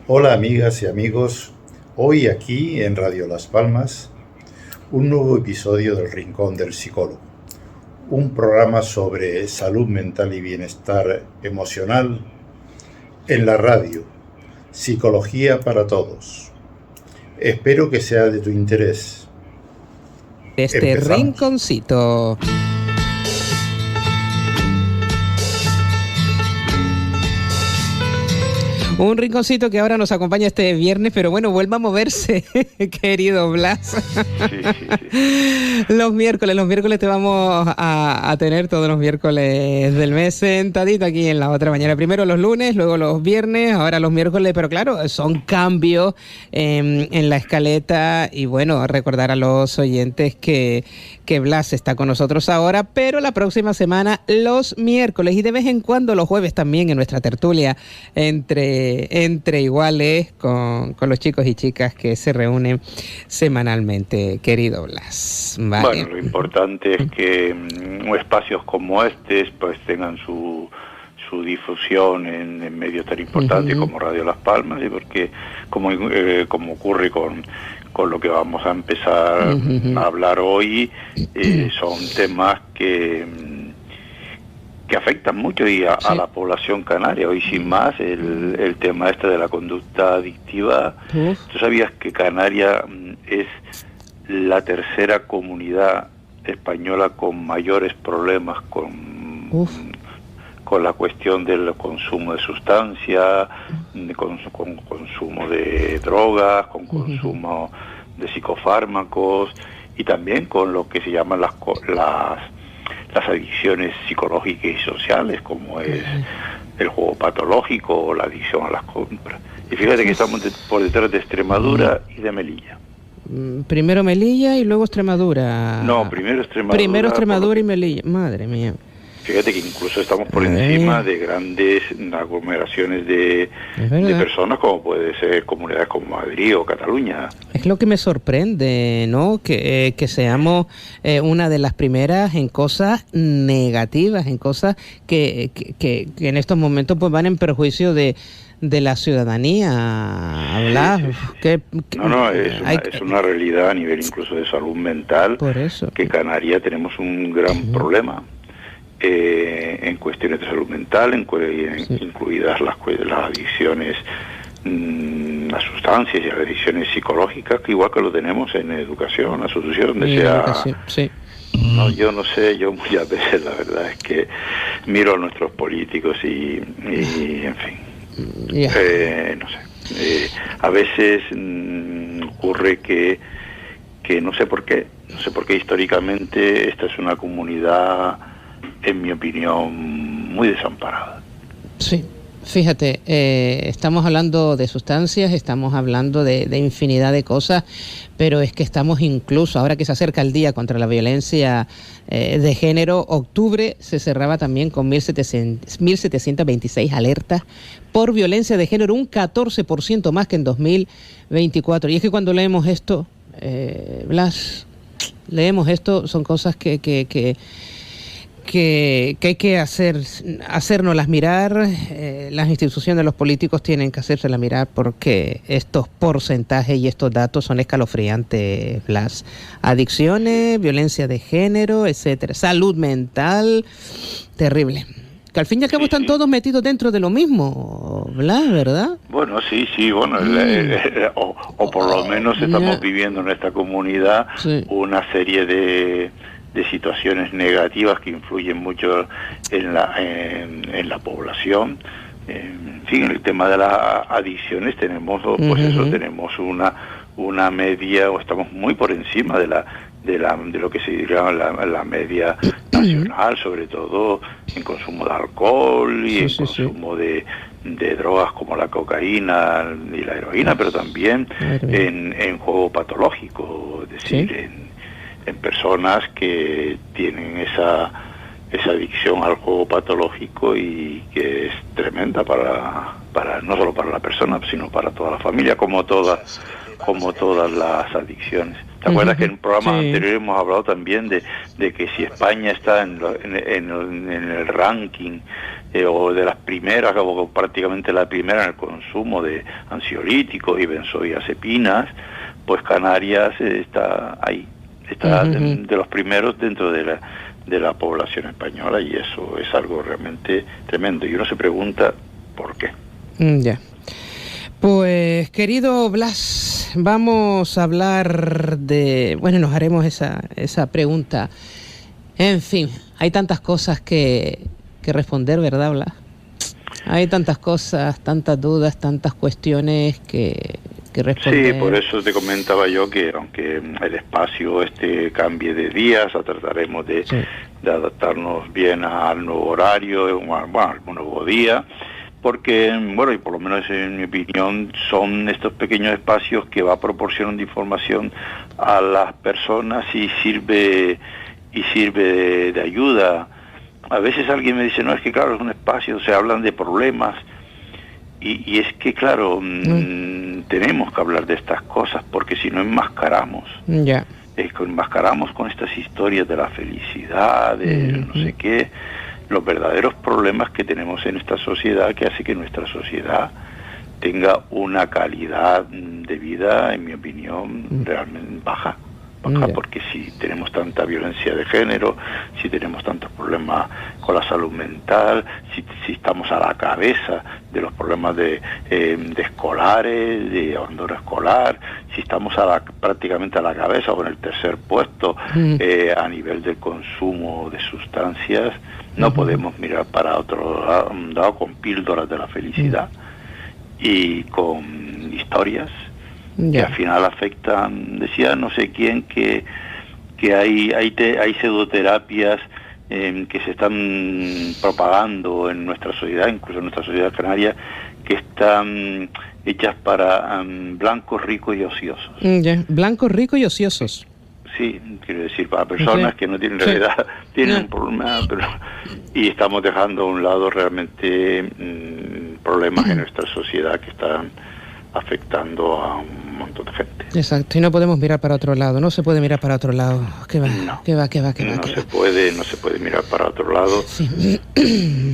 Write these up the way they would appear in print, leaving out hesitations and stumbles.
Hola amigas y amigos, hoy aquí en Radio Las Palmas, un nuevo episodio del Rincón del Psicólogo, un programa sobre salud mental y bienestar emocional en la radio, Psicología para Todos. Espero que sea de tu interés. Este Empezamos. rinconcito. Un rinconcito que ahora nos acompaña este viernes, pero bueno, vuelva a moverse, querido Blas. Sí. Los miércoles te vamos a tener todos los miércoles del mes sentadito aquí en La Otra Mañana. Primero los lunes, luego los viernes, ahora los miércoles, pero claro, son cambios en la escaleta y bueno, recordar a los oyentes que Blas está con nosotros ahora, pero la próxima semana los miércoles y de vez en cuando los jueves también en nuestra tertulia entre iguales con los chicos y chicas que se reúnen semanalmente, querido Blas. Vale. Bueno, lo importante es que espacios como este pues tengan su difusión en medios tan importantes como Radio Las Palmas, y porque como ocurre con lo que vamos a empezar a hablar hoy, son temas que afectan mucho a la población canaria. Hoy sin más el tema de la conducta adictiva. ¿Tú sabías que Canarias es la tercera comunidad española con mayores problemas con la cuestión del consumo de sustancias, con consumo de drogas, con consumo de psicofármacos, y también con lo que se llaman las adicciones psicológicas y sociales, como es el juego patológico o la adicción a las compras? Y fíjate que estamos por detrás de Extremadura y de Melilla. Primero Melilla y luego Extremadura. No, primero Extremadura. Primero Extremadura y Melilla. Madre mía. Fíjate que incluso estamos por encima de grandes aglomeraciones de personas, como puede ser comunidades como Madrid o Cataluña. Es lo que me sorprende, ¿no? Que seamos una de las primeras en cosas negativas, en cosas que en estos momentos pues van en perjuicio de la ciudadanía. Hablar es una realidad a nivel incluso de salud mental. Por eso que Canarias tenemos un gran problema en cuestiones de salud mental, incluidas las adicciones a sustancias y las adicciones psicológicas, que igual que lo tenemos en educación, asociación, donde sea. No, yo no sé, yo muchas veces la verdad es que miro a nuestros políticos y en fin, no sé, a veces ocurre que no sé por qué históricamente esta es una comunidad, en mi opinión, muy desamparada. Sí, fíjate, estamos hablando de sustancias, estamos hablando de infinidad de cosas, pero es que estamos incluso, ahora que se acerca el Día contra la Violencia de Género, octubre se cerraba también con 1.726 alertas por violencia de género, un 14% más que en 2024. Y es que cuando leemos esto, Blas, son cosas que hay que hacérnoslas mirar. Las instituciones, los políticos tienen que hacérselas mirar, porque estos porcentajes y estos datos son escalofriantes, Blas. Adicciones, violencia de género, etcétera. Salud mental, terrible. Que al fin y al cabo están todos metidos dentro de lo mismo, Blas, ¿verdad? Bueno, sí, bueno, o por lo menos estamos viviendo en esta comunidad una serie de situaciones negativas que influyen mucho en la población. En fin, en el tema de las adicciones tenemos tenemos una media, o estamos muy por encima de lo que se diría la media nacional, sobre todo en consumo de alcohol y en consumo de drogas como la cocaína y la heroína, pero también en juego patológico, es decir, en personas que tienen esa adicción al juego patológico, y que es tremenda para no solo para la persona, sino para toda la familia, como todas las adicciones. ¿Te acuerdas que en programas anteriores hemos hablado también de que si España está en el ranking o de las primeras, o prácticamente la primera en el consumo de ansiolíticos y benzodiazepinas, pues Canarias está ahí, está de los primeros dentro de la población española, y eso es algo realmente tremendo. Y uno se pregunta ¿por qué? Ya. Pues, querido Blas, vamos a hablar de... Bueno, nos haremos esa pregunta. En fin, hay tantas cosas que responder, ¿verdad, Blas? Hay tantas cosas, tantas dudas, tantas cuestiones que responder. Sí, por eso te comentaba yo que aunque el espacio cambie de días, trataremos de adaptarnos bien al nuevo horario, al nuevo día, porque, bueno, y por lo menos en mi opinión, son estos pequeños espacios que va proporcionando información a las personas y sirve de ayuda. A veces alguien me dice, no, es que claro, es un espacio, se hablan de problemas, y es que claro, tenemos que hablar de estas cosas, porque si no enmascaramos. Enmascaramos con estas historias de la felicidad, de no sé qué, los verdaderos problemas que tenemos en esta sociedad, que hace que nuestra sociedad tenga una calidad de vida, en mi opinión, realmente baja, porque si tenemos tanta violencia de género, si tenemos tantos problemas con la salud mental, si estamos a la cabeza de los problemas de escolares, de abandono escolar, si estamos prácticamente a la cabeza o en el tercer puesto a nivel del consumo de sustancias, no podemos mirar para otro lado con píldoras de la felicidad y con historias que al final afectan. Decía no sé quién que hay pseudoterapias que se están propagando en nuestra sociedad, incluso en nuestra sociedad canaria, que están hechas para blancos, ricos y ociosos. Blancos, ricos y ociosos. Sí, quiero decir, para personas que no tienen realidad, tienen un problema, y estamos dejando a un lado realmente problemas en nuestra sociedad que están afectando a un montón de gente. Exacto, y no podemos mirar para otro lado, no se puede mirar para otro lado. No se puede mirar para otro lado,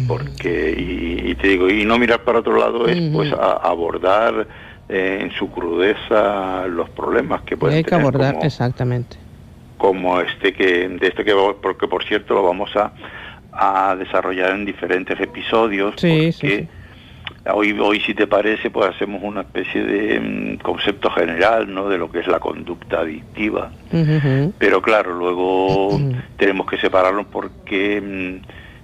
porque, y te digo, y no mirar para otro lado es pues abordar en su crudeza los problemas que pueden tener. Hay que abordar, exactamente. Como porque por cierto lo vamos a desarrollar en diferentes episodios, Hoy, si te parece, pues hacemos una especie de concepto general, ¿no?, de lo que es la conducta adictiva. Pero claro, luego tenemos que separarlo porque,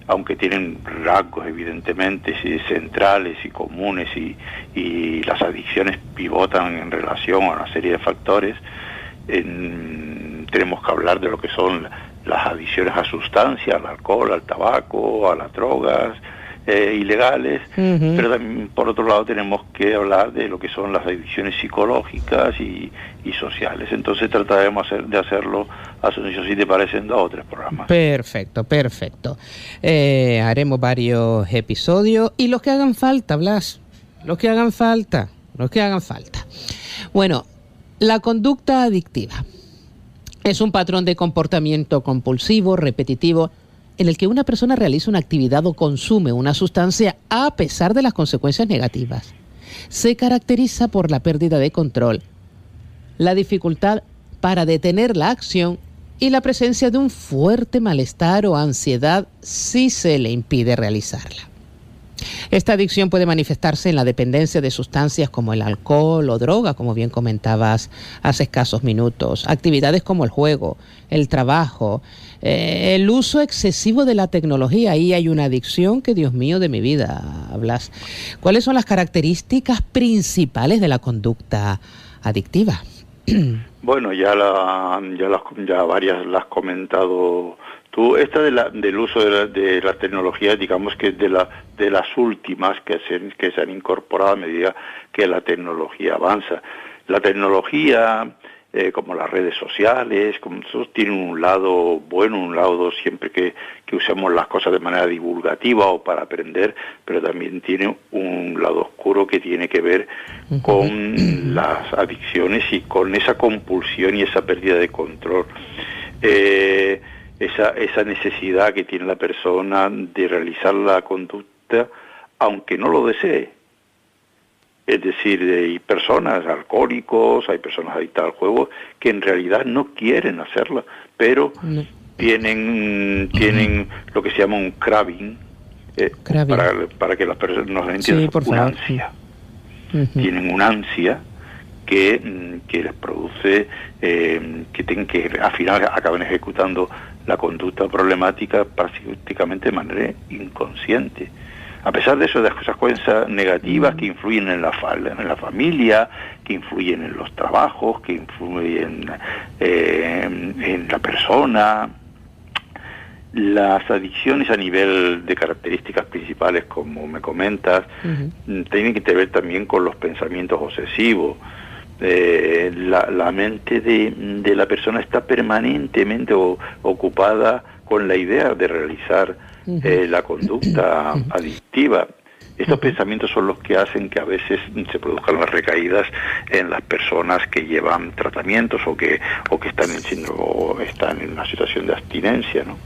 aunque tienen rasgos evidentemente centrales y comunes, y las adicciones pivotan en relación a una serie de factores, tenemos que hablar de lo que son las adicciones a sustancias, al alcohol, al tabaco, a las drogas ilegales, pero también por otro lado tenemos que hablar de lo que son las adicciones psicológicas y sociales. Entonces trataremos de hacerlo, Asunción, si te parecen 2 o 3 programas. Perfecto. Haremos varios episodios y los que hagan falta, Blas, los que hagan falta. Bueno, la conducta adictiva es un patrón de comportamiento compulsivo, repetitivo, en el que una persona realiza una actividad o consume una sustancia a pesar de las consecuencias negativas. Se caracteriza por la pérdida de control, la dificultad para detener la acción y la presencia de un fuerte malestar o ansiedad si se le impide realizarla. Esta adicción puede manifestarse en la dependencia de sustancias como el alcohol o droga, como bien comentabas hace escasos minutos, actividades como el juego, el trabajo, el uso excesivo de la tecnología. Ahí hay una adicción que, Dios mío, de mi vida, Blas. ¿Cuáles son las características principales de la conducta adictiva? Bueno, ya varias las has comentado tú. Esta del uso de la tecnología, digamos que es de las últimas que se han incorporado a medida que la tecnología avanza. La tecnología como las redes sociales, como todos tienen un lado bueno, un lado siempre que usemos las cosas de manera divulgativa o para aprender, pero también tiene un lado oscuro que tiene que ver con las adicciones y con esa compulsión y esa pérdida de control. Esa necesidad que tiene la persona de realizar la conducta aunque no lo desee. Es decir, hay personas alcohólicos, hay personas adictas al juego que en realidad no quieren hacerlo, pero tienen lo que se llama un craving, para que las personas nos entiendan, una ansia. Tienen una ansia que les produce que tienen que al final acaben ejecutando la conducta problemática prácticamente de manera inconsciente. A pesar de eso, de esas cosas negativas que influyen en la familia, que influyen en los trabajos, que influyen en la persona, las adicciones a nivel de características principales, como me comentas, tienen que ver también con los pensamientos obsesivos. La mente de la persona está permanentemente ocupada con la idea de realizar la conducta adictiva. Estos pensamientos son los que hacen que a veces se produzcan las recaídas en las personas que llevan tratamientos o que están en una situación de abstinencia, ¿no?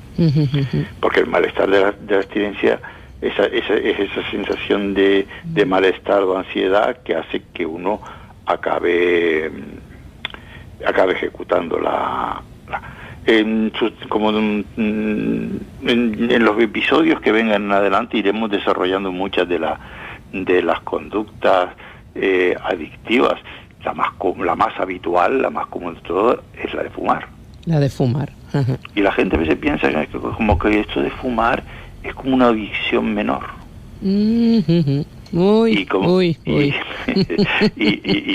Porque el malestar de la abstinencia es esa sensación de malestar o ansiedad que hace que uno acabe ejecutando en los episodios que vengan adelante iremos desarrollando muchas de las conductas adictivas. La más habitual, la más común de todas, es la de fumar. La de fumar. Y la gente a veces piensa que como que esto de fumar es como una adicción menor. Y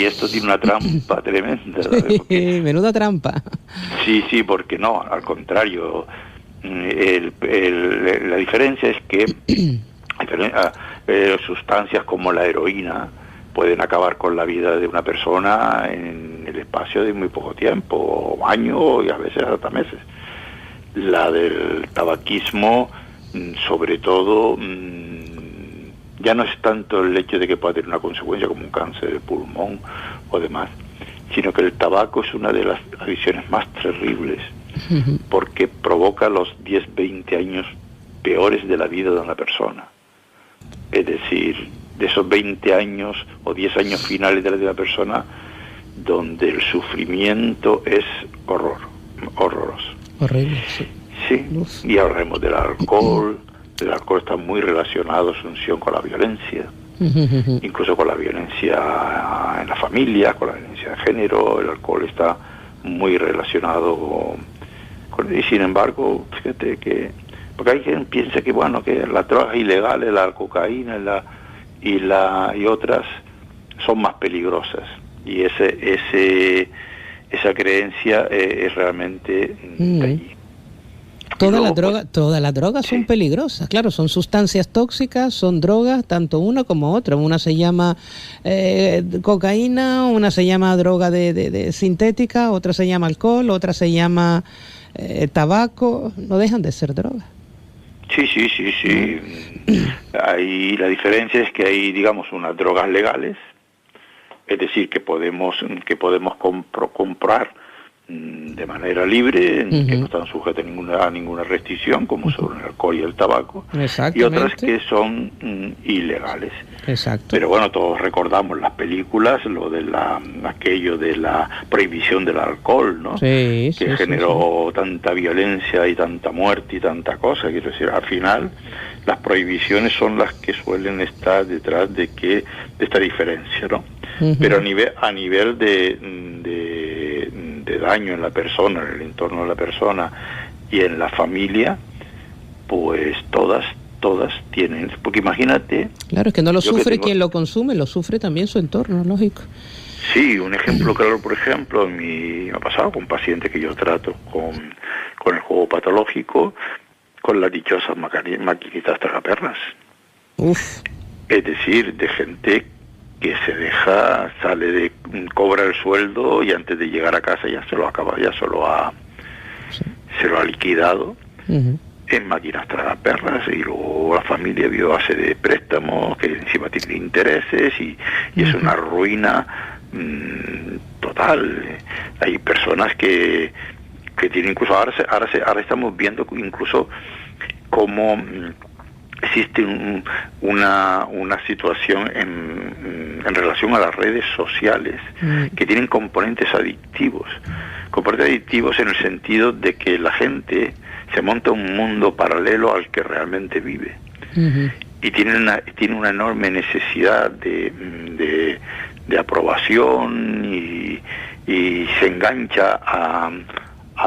esto tiene una trampa tremenda. Menuda trampa. Sí, porque no, al contrario. La diferencia es que sustancias como la heroína pueden acabar con la vida de una persona en el espacio de muy poco tiempo, años y a veces hasta meses. La del tabaquismo, sobre todo, ya no es tanto el hecho de que pueda tener una consecuencia como un cáncer de pulmón o demás, sino que el tabaco es una de las adicciones más terribles, porque provoca los 10, 20 años peores de la vida de una persona. Es decir, de esos 20 años o 10 años finales de la vida de la persona, donde el sufrimiento es horroroso. Horrible, sí. Sí, y hablaremos del alcohol. El alcohol está muy relacionado, Asunción, con la violencia, incluso con la violencia en la familia, con la violencia de género. El alcohol está muy relacionado y sin embargo, fíjate que, porque hay quien piensa que bueno, que las drogas ilegales, la cocaína y otras son más peligrosas, y esa creencia es realmente de allí. Todas las drogas son peligrosas, claro, son sustancias tóxicas, son drogas, tanto una como otra. Una se llama cocaína, una se llama droga de sintética, otra se llama alcohol, otra se llama tabaco, no dejan de ser drogas. Sí. Ahí la diferencia es que hay, digamos, unas drogas legales, es decir, que podemos comprar de manera libre, que no están sujetas a ninguna restricción, como son el alcohol y el tabaco, y otras que son ilegales. Exacto. Pero bueno, todos recordamos las películas, aquello de la prohibición del alcohol, ¿no? Que generó tanta violencia y tanta muerte y tanta cosa. Quiero decir, al final las prohibiciones son las que suelen estar detrás de esta diferencia, ¿no? Pero a nivel de daño en la persona, en el entorno de la persona y en la familia, pues todas tienen, porque imagínate... Claro, es que no lo sufre quien lo consume, lo sufre también su entorno, lógico. Sí, un ejemplo claro, por ejemplo, me ha pasado con pacientes que yo trato con el juego patológico, con las dichosas maquinitas tragaperras. Uf. Es decir, de gente que se deja, cobra el sueldo y antes de llegar a casa ya se lo ha liquidado en máquinas tragaperras, y luego la familia vive a base de préstamos que encima tienen intereses y es una ruina total. Hay personas que tienen incluso ahora estamos viendo incluso cómo existe una situación en relación a las redes sociales que tienen componentes adictivos en el sentido de que la gente se monta un mundo paralelo al que realmente vive y tiene una enorme necesidad de aprobación y se engancha a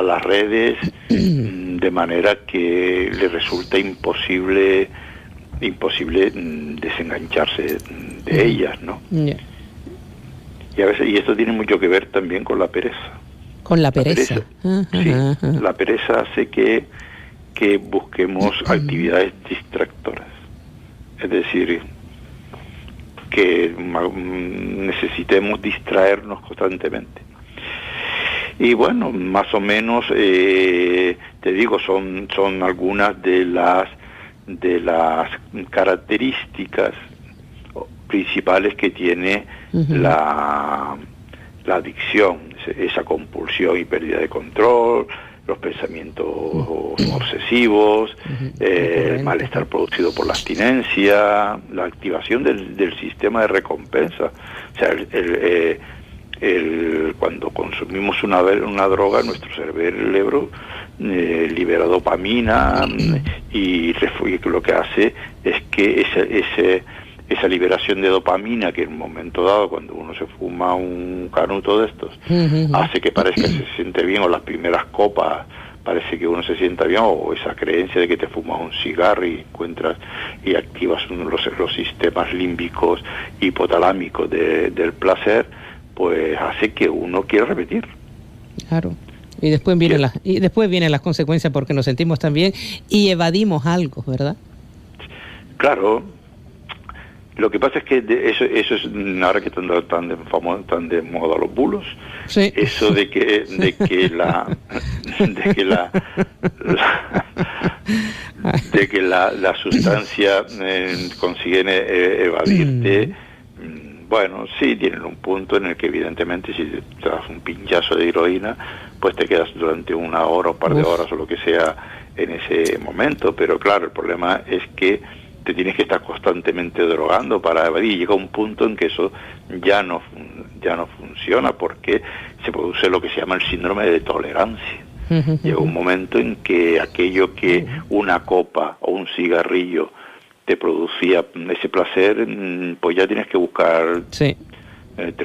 las redes de manera que le resulta imposible desengancharse de ellas, ¿no? Yeah. Y a veces, y esto tiene mucho que ver también con la pereza. Con la pereza. Sí, la pereza hace que busquemos actividades distractoras. Es decir, que necesitemos distraernos constantemente. Y bueno, más o menos, te digo, son algunas de las características principales que tiene la adicción, esa compulsión y pérdida de control, los pensamientos obsesivos, el malestar producido por la abstinencia, la activación del sistema de recompensa. O sea, cuando consumimos una droga, nuestro cerebro libera dopamina y lo que hace es que esa liberación de dopamina, que en un momento dado, cuando uno se fuma un canuto de estos, hace que parezca que se siente bien, o las primeras copas parece que uno se sienta bien, o esa creencia de que te fumas un cigarro y activas los sistemas límbicos hipotalámicos del placer, pues hace que uno quiera repetir. Claro. Y después vienen las consecuencias, porque nos sentimos tan bien y evadimos algo, ¿verdad? Claro. Lo que pasa es que eso es, ahora que están tan de moda los bulos, sí. Eso de que la sustancia consigue evadirte. Bueno, sí, tienen un punto en el que evidentemente si te das un pinchazo de heroína, pues te quedas durante una hora o un par de horas o lo que sea en ese momento, pero claro, el problema es que te tienes que estar constantemente drogando para evadir, y llega un punto en que eso ya no funciona, porque se produce lo que se llama el síndrome de tolerancia. Llega un momento en que aquello que una copa o un cigarrillo te producía ese placer, pues ya tienes que buscar 3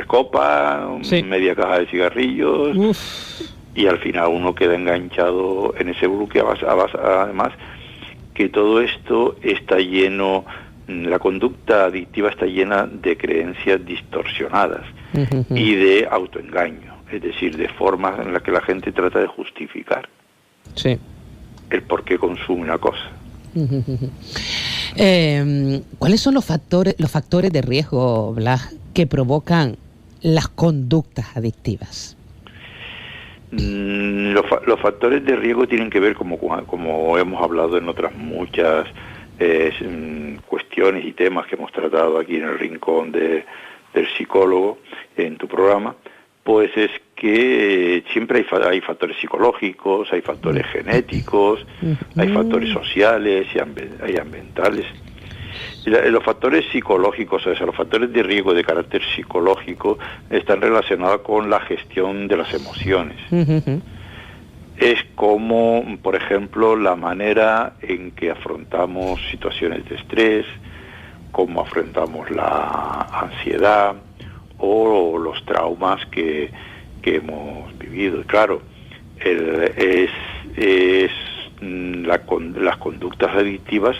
copas, media caja de cigarrillos, y al final uno queda enganchado en ese bucle. Además que todo esto está lleno, la conducta adictiva está llena de creencias distorsionadas y de autoengaño, es decir, de formas en las que la gente trata de justificar el por qué consume una cosa. ¿Cuáles son los factores de riesgo, Blas, que provocan las conductas adictivas? Los factores de riesgo tienen que ver, como hemos hablado en otras muchas cuestiones y temas que hemos tratado aquí en el Rincón del Psicólogo, en tu programa, pues es que siempre hay factores psicológicos, hay factores genéticos, hay factores sociales y hay ambientales. Los factores psicológicos, o sea, los factores de riesgo de carácter psicológico están relacionados con la gestión de las emociones. Es como, por ejemplo, la manera en que afrontamos situaciones de estrés, cómo afrontamos la ansiedad o los traumas que hemos vivido. Claro, las conductas adictivas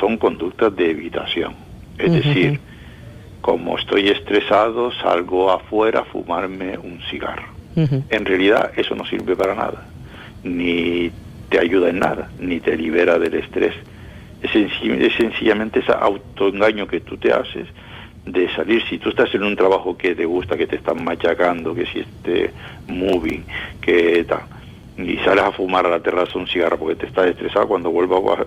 son conductas de evitación. Es decir, como estoy estresado, salgo afuera a fumarme un cigarro. En realidad eso no sirve para nada, ni te ayuda en nada, ni te libera del estrés. Es sencillamente ese autoengaño que tú te haces salir. Si tú estás en un trabajo que te gusta, que te están machacando, que si moving, que tal, y sales a fumar a la terraza un cigarro porque te estás estresado, cuando vuelvas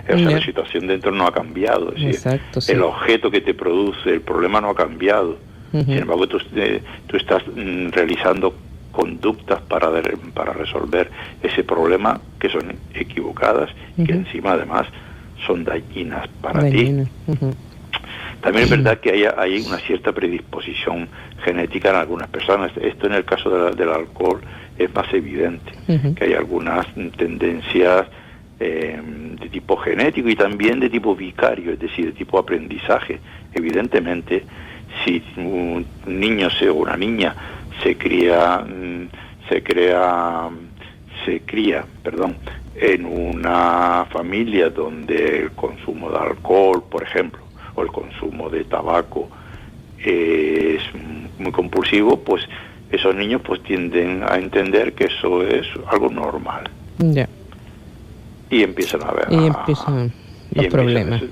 la situación dentro no ha cambiado. Es decir, exacto, sí. El objeto que te produce el problema no ha cambiado. Sin embargo, tú estás realizando conductas para resolver ese problema que son equivocadas y que encima además son dañinas para ti. También es verdad que hay una cierta predisposición genética en algunas personas. Esto en el caso del alcohol es más evidente, que hay algunas tendencias de tipo genético y también de tipo vicario, es decir, de tipo aprendizaje. Evidentemente, si un niño o una niña se cría en una familia donde el consumo de alcohol, por ejemplo, o el consumo de tabaco es muy compulsivo, pues esos niños pues tienden a entender que eso es algo normal. Y empiezan a ver los problemas.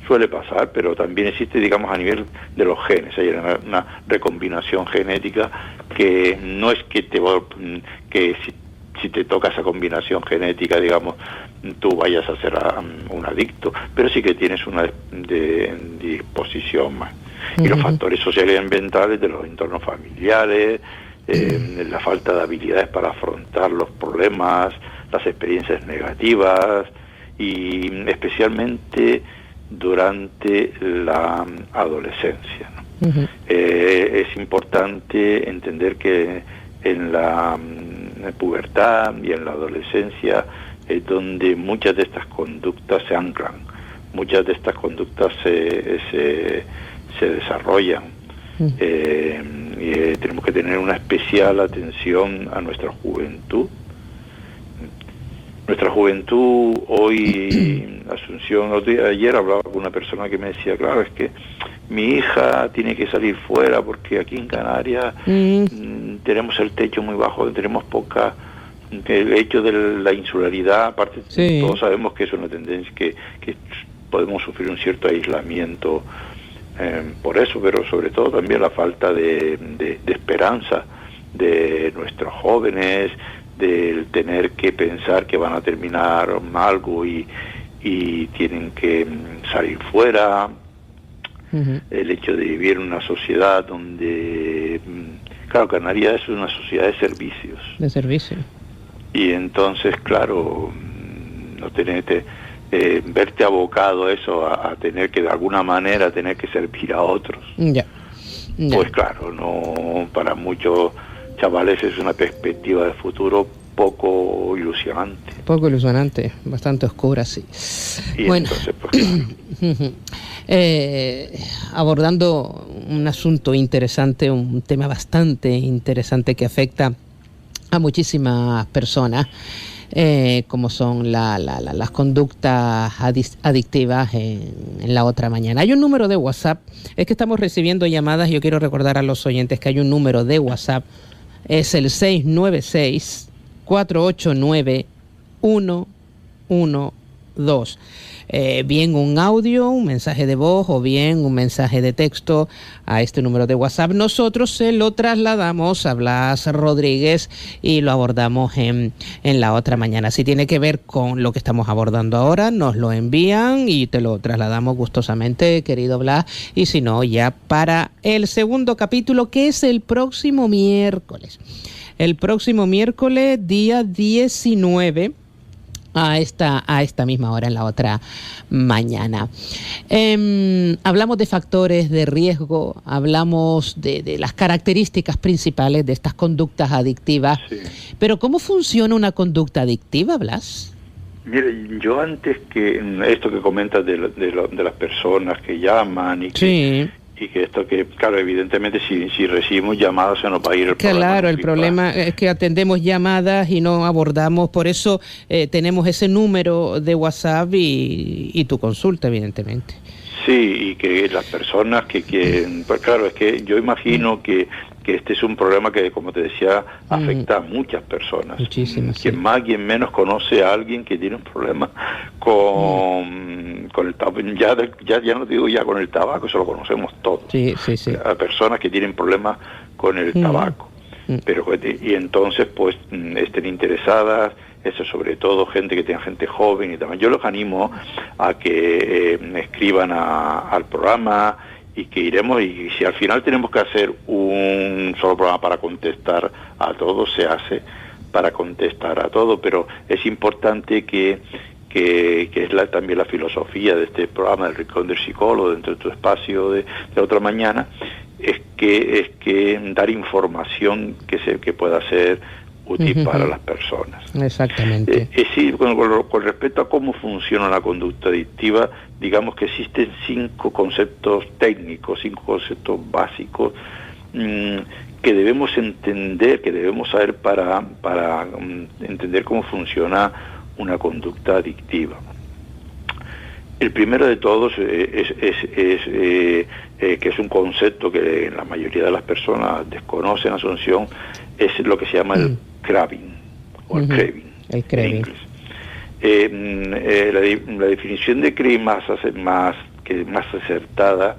Suele pasar, pero también existe, digamos, a nivel de los genes, hay una recombinación genética que no es que si te toca esa combinación genética, digamos, tú vayas a ser un adicto, pero sí que tienes una disposición más. Y los factores sociales y ambientales de los entornos familiares, la falta de habilidades para afrontar los problemas, las experiencias negativas, y especialmente durante la adolescencia, ¿no? Es importante entender que en la pubertad y en la adolescencia es donde muchas de estas conductas se anclan, muchas de estas conductas se desarrollan. Y tenemos que tener una especial atención a nuestra juventud. Nuestra juventud hoy, Asunción, ayer hablaba con una persona que me decía, claro, es que mi hija tiene que salir fuera porque aquí en Canarias tenemos el techo muy bajo, tenemos poca... El hecho de la insularidad, aparte, todos sabemos que es una tendencia, que podemos sufrir un cierto aislamiento por eso, pero sobre todo también la falta de esperanza de nuestros jóvenes, del tener que pensar que van a terminar algo y tienen que salir fuera, el hecho de vivir en una sociedad donde, claro, Canarias es una sociedad de servicios. De servicio. Y entonces, claro, no verte abocado a eso, a tener que de alguna manera tener que servir a otros. Pues claro, no, para muchos chavales es una perspectiva de futuro poco ilusionante. Poco ilusionante, bastante oscura, sí. Y bueno, entonces, pues, abordando un asunto interesante, un tema bastante interesante que afecta a muchísimas personas, como son las conductas adictivas en la otra mañana. Hay un número de WhatsApp, es que estamos recibiendo llamadas, yo quiero recordar a los oyentes que hay un número de WhatsApp, es el 696-489-112. Bien un audio, un mensaje de voz o bien un mensaje de texto a este número de WhatsApp. Nosotros se lo trasladamos a Blas Rodríguez y lo abordamos en la otra mañana. Si tiene que ver con lo que estamos abordando ahora, nos lo envían y te lo trasladamos gustosamente, querido Blas. Y si no, ya para el segundo capítulo, que es el próximo miércoles. El próximo miércoles, día 19, a esta misma hora en la otra mañana. Hablamos de factores de riesgo, hablamos de las características principales de estas conductas adictivas. Sí. Pero ¿cómo funciona una conducta adictiva, Blas? Mire, yo antes que esto que comentas de las personas que llaman y que... Sí. Y que esto que, claro, evidentemente si recibimos llamadas se nos va a ir el problema. Claro, el problema es que atendemos llamadas y no abordamos, por eso tenemos ese número de WhatsApp y tu consulta, evidentemente. Sí, y que las personas que quieren, pues claro, es que yo imagino que que este es un problema que, como te decía, afecta a muchas personas. Muchísimas. Quien más, quien menos conoce a alguien que tiene un problema con el tabaco. Ya no digo ya con el tabaco, eso lo conocemos todos. Sí. A personas que tienen problemas con el tabaco. Pero y entonces pues estén interesadas, eso sobre todo gente joven y también. Yo los animo a que me escriban al programa y que iremos, y si al final tenemos que hacer un solo programa para contestar a todo, se hace para contestar a todo, pero es importante que es también la filosofía de este programa del Rincón del Psicólogo, dentro de tu espacio de otra mañana, es que dar información que pueda ser útil para las personas. Exactamente. Es decir, con respecto a cómo funciona la conducta adictiva, digamos que existen 5 conceptos técnicos, 5 conceptos básicos que debemos entender, que debemos saber para entender cómo funciona una conducta adictiva. El primero de todos que es un concepto que la mayoría de las personas desconocen, Asunción, es lo que se llama el craving, o el craving, en inglés. La definición de craving más acertada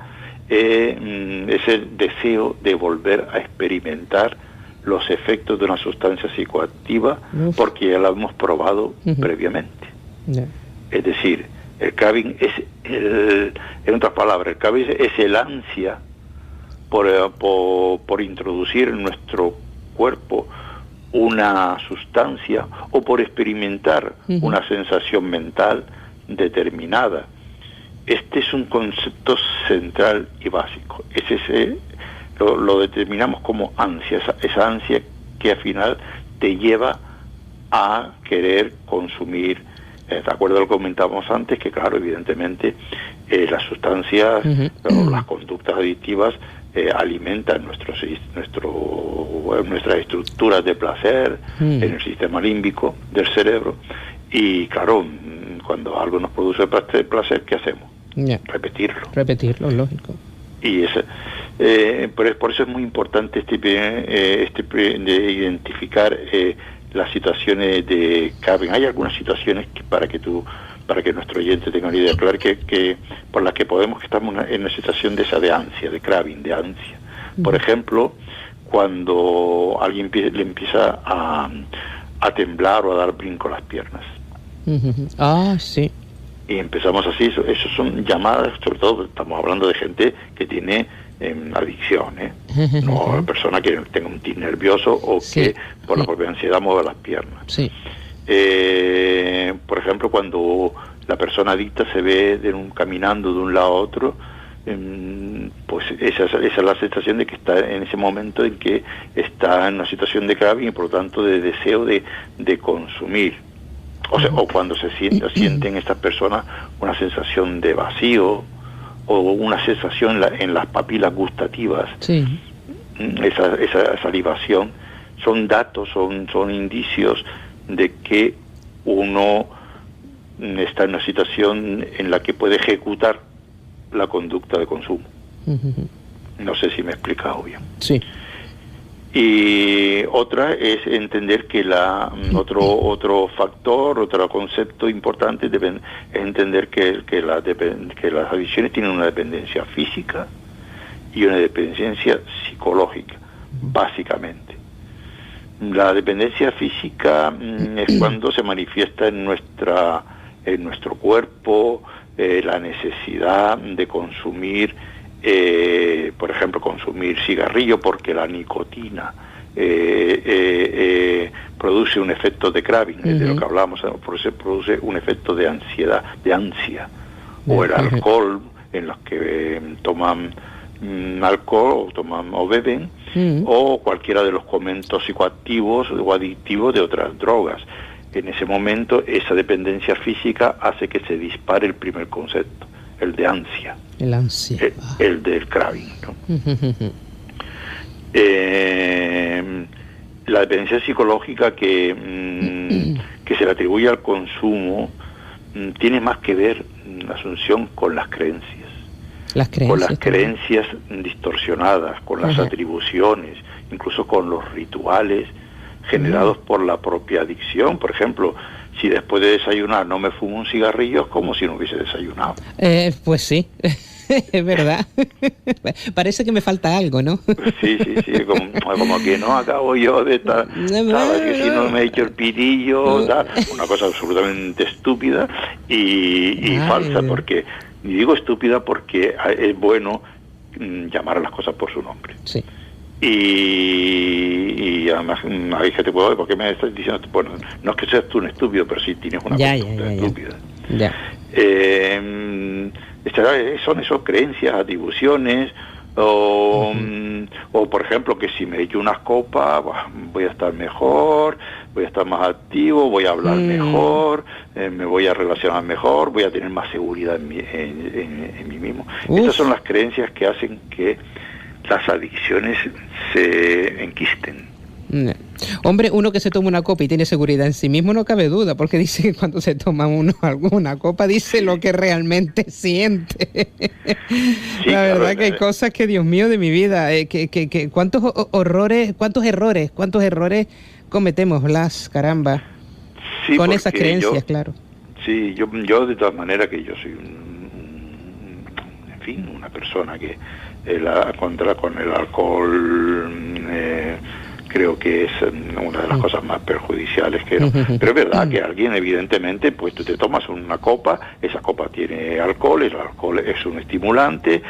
es el deseo de volver a experimentar los efectos de una sustancia psicoactiva porque ya la hemos probado previamente. Es decir, el craving en otras palabras, el craving es el ansia por introducir en nuestro cuerpo una sustancia o por experimentar una sensación mental determinada. Este es un concepto central y básico. Lo determinamos como ansia, esa ansia que al final te lleva a querer consumir. De acuerdo a lo que comentábamos antes, que claro, evidentemente las sustancias o las conductas adictivas alimentan nuestras estructuras de placer en el sistema límbico del cerebro, y claro, cuando algo nos produce placer, ¿qué hacemos? Repetirlo, lógico. Y por eso es muy importante de identificar las situaciones de craving. Hay algunas situaciones para que nuestro oyente tenga una idea clara que por las que podemos que estamos en una situación de ansia, de craving, de ansia. Por ejemplo, cuando alguien le empieza a temblar o a dar brinco las piernas. Sí. Y empezamos así, eso son llamadas, sobre todo estamos hablando de gente que tiene adicción, no persona que tenga un tic nervioso o que por la propia ansiedad mueva las piernas. Sí. Por ejemplo, cuando la persona adicta se ve caminando de un lado a otro, pues esa es la sensación de que está en ese momento en que está en una situación de craving y por lo tanto de deseo de consumir. O cuando sienten estas personas una sensación de vacío o una sensación en las papilas gustativas, esa salivación, son datos, son indicios de que uno está en una situación en la que puede ejecutar la conducta de consumo. No sé si me he explicado bien. Sí. Y otra es entender que otro factor, otro concepto importante es entender que las adicciones tienen una dependencia física y una dependencia psicológica, básicamente. La dependencia física es cuando se manifiesta en nuestro cuerpo la necesidad de consumir, por ejemplo, consumir cigarrillo, porque la nicotina produce un efecto de craving, de lo que hablábamos, produce un efecto de ansia, o el alcohol, en los que toman alcohol o beben, o cualquiera de los comentos psicoactivos o adictivos de otras drogas. En ese momento, esa dependencia física hace que se dispare el primer concepto, el de ansia. El del craving, ¿no? La dependencia psicológica que se le atribuye al consumo tiene más que ver, Asunción, con las creencias. Con las creencias distorsionadas, con las atribuciones incluso con los rituales generados por la propia adicción. Por ejemplo, si después de desayunar no me fumo un cigarrillo, es como si no hubiese desayunado. Pues sí. Es verdad. Parece que me falta algo, ¿no? Sí, como que no acabo yo de estar, ¿sabes? Que si no me he hecho el pitillo, una cosa absolutamente estúpida y falsa, porque, y digo estúpida porque es bueno llamar a las cosas por su nombre. Sí. Y además hay gente, ¿por qué me estás diciendo? Bueno, no es que seas tú un estúpido, pero sí tienes una conducta estúpida. Ya. Son esas creencias, atribuciones, o por ejemplo que si me echo unas copas voy a estar mejor, voy a estar más activo, voy a hablar mejor, me voy a relacionar mejor, voy a tener más seguridad en mí mismo. Estas son las creencias que hacen que las adicciones se enquisten. Hombre, uno que se toma una copa y tiene seguridad en sí mismo, no cabe duda, porque dice que cuando se toma uno alguna copa dice lo que realmente siente. Sí, la verdad que hay cosas que, Dios mío, de mi vida, cuántos errores cometemos, Blas, caramba, sí, con esas creencias, claro. Sí, yo de todas maneras que yo soy una persona que con el alcohol creo que es una de las cosas más perjudiciales que no. Pero es verdad que alguien, evidentemente, pues tú te tomas una copa, esa copa tiene alcohol, el alcohol es un estimulante,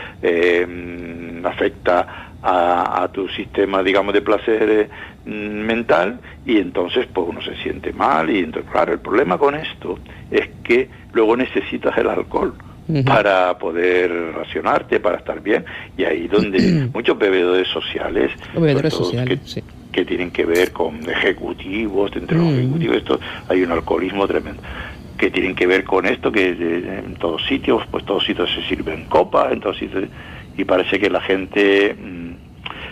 afecta a tu sistema, digamos, de placer mental, y entonces pues uno se siente mal, y entonces, claro, el problema con esto es que luego necesitas el alcohol para poder racionarte, para estar bien, y ahí donde muchos bebedores sociales, que tienen que ver con ejecutivos, entre los ejecutivos hay un alcoholismo tremendo, que tienen que ver con esto, que en todos sitios se sirven copas, en todos sitios, y parece que la gente,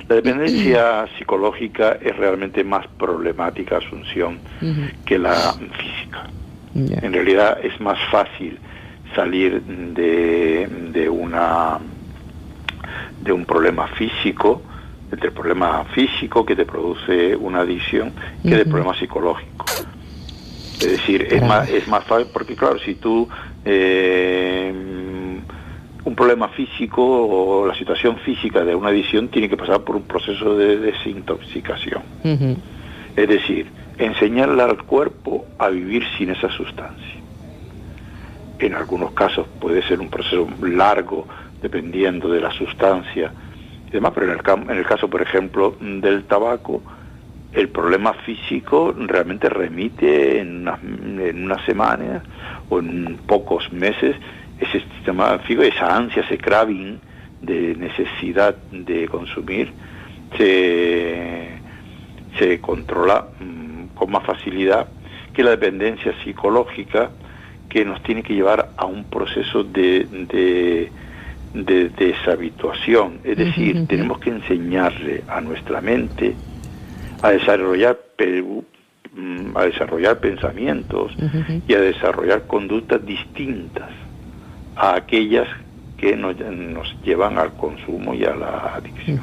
la dependencia psicológica es realmente más problemática, Asunción, que la física. En realidad es más fácil salir de un problema físico, del problema físico que te produce una adicción, que del problema psicológico. Es decir, es más fácil, porque claro, si tú un problema físico o la situación física de una adicción tiene que pasar por un proceso de desintoxicación. Es decir, enseñarle al cuerpo a vivir sin esa sustancia. En algunos casos puede ser un proceso largo, dependiendo de la sustancia y demás, pero en el caso, por ejemplo, del tabaco, el problema físico realmente remite en unas semanas o en pocos meses. Ese sistema físico, esa ansia, ese craving de necesidad de consumir, se controla con más facilidad que la dependencia psicológica, que nos tiene que llevar a un proceso de deshabituación. Es decir, tenemos que enseñarle a nuestra mente a desarrollar pensamientos y a desarrollar conductas distintas a aquellas que nos llevan al consumo y a la adicción.